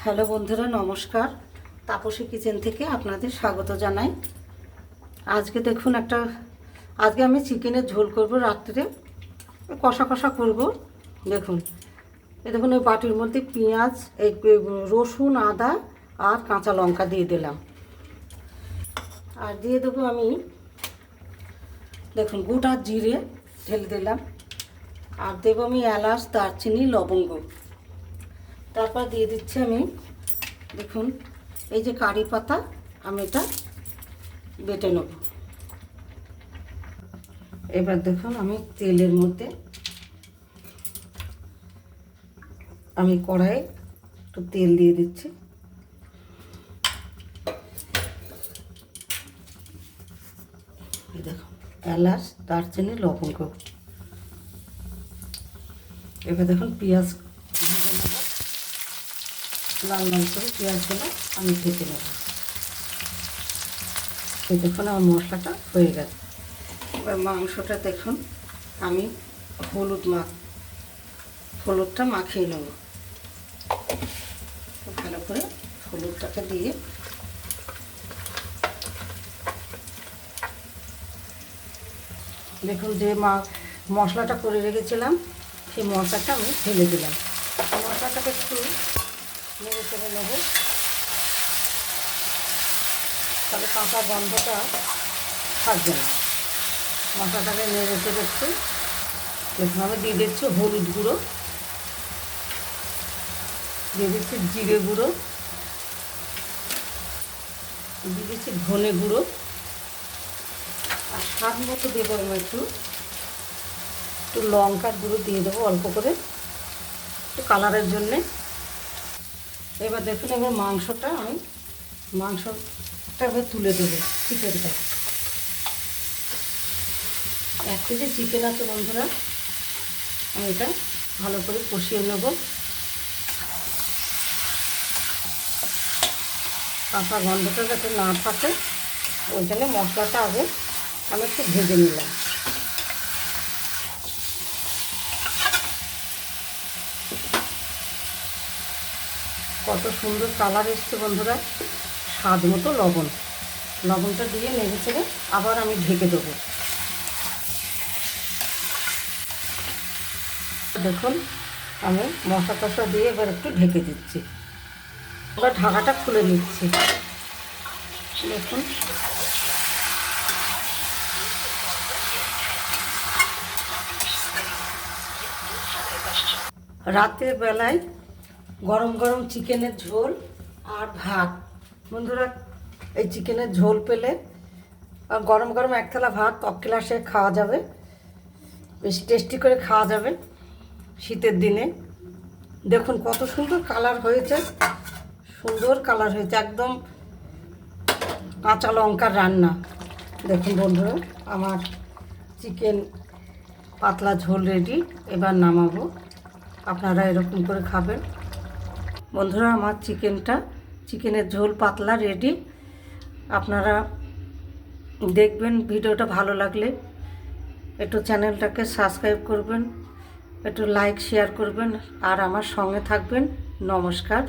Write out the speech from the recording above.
Hello বন্ধুরা, নমস্কার। Tapasi kitchen থেকে আপনাদের স্বাগত জানাই। আজকে দেখুন আজকে আমি চিকেনের ঝোল করব, রাত্রে কষা কষা করব। দেখুন দেখুন ওই বাটির মধ্যে পেঁয়াজ, এই রসুন, আদা আর কাঁচা লঙ্কা দিয়ে দিলাম। আর দিয়ে দেবো আমি দেখুন গোটা জিরে ঢেলে দিলাম। আর দেবো আমি এলাচ, দারচিনি, লবঙ্গ। তারপর দিয়ে দিচ্ছি আমি দেখুন এই যে কারি পাতা, আমি এটা বেটে নেব। এবার দেখুন আমি তেলের মধ্যে আমি কড়াইয়ে একটু তেল দিয়ে দিচ্ছি। এই দেখুন এলাচ, দারচিনি, লবঙ্গ। এবার দেখুন পেঁয়াজ ভেজে নেব, লাল লাল করে পেঁয়াজগুলো আমি ভেজে নেব। এই দেখুন আমার মশলাটা হয়ে গেছে। এবার মাংসটা দেখুন আমি হলুদটা মাখিয়ে নেব। ভালো করে হলুদটাকে দিয়ে দেখুন যে মশলাটা করে রেখেছিলাম সেই মশলাটা আমি ঢেলে দিলাম। মশলাটাকে একটু নেড়ে চেড়ে নেব, তাহলে কাঁচা গন্ধটা থাকবে না। মশলাটাকে নেড়ে চেড়ে একটু দেখুন আমি দিয়ে দিচ্ছি হলুদ গুঁড়ো, দিয়ে দিচ্ছি জিরে গুঁড়ো, দিয়ে দিচ্ছি ধনে গুঁড়ো, আর স্বাদ মতো দেবো আমি একটু লঙ্কার গুঁড়ো দিয়ে দেবো অল্প করে, একটু কালারের জন্যে। এবার দেখুন এবার মাংসটা এবার তুলে দেবো। চিকেনটা 1 কেজি চিকেন আছে বন্ধুরা, আমি এটা ভালো করে কষিয়ে নেব। কাঁচা গন্ধটা যাতে না থাকে ওই জন্য মশলাটা আগে আমি একটু ভেজে নিলাম। কত সুন্দর কালার এসছে বন্ধুরা। স্বাদ মতো লবণটা দিয়ে নেড়ে চেড়ে আবার আমি ঢেকে দেবো। দেখুন আমি মশলা টশলা দিয়ে এবার একটু ঢেকে দিচ্ছি। এবার ঢাকাটা খুলে নিচ্ছি। দেখুন রাতের বেলায় গরম গরম চিকেনের ঝোল আর ভাত। বন্ধুরা এই চিকেনের ঝোল পেলে আর গরম গরম 1 থালা ভাত টপ ক্লাসে খাওয়া যাবে, বেশ টেস্টি করে খাওয়া যাবে শীতের দিনে। দেখুন কত সুন্দর কালার হয়েছে, একদম কাঁচা লঙ্কার রান্না। দেখুন বন্ধুরা আমার চিকেন পাতলা ঝোল রেডি। এবার নামাবো, আপনারা এরকম করে খাবেন। বন্ধুরা আমার চিকেনের ঝোল পাতলা রেডি। আপনারা দেখবেন, ভিডিওটা ভালো লাগলে একটু চ্যানেলটাকে সাবস্ক্রাইব করবেন, একটু লাইক শেয়ার করবেন, আর আমার সঙ্গে থাকবেন। নমস্কার।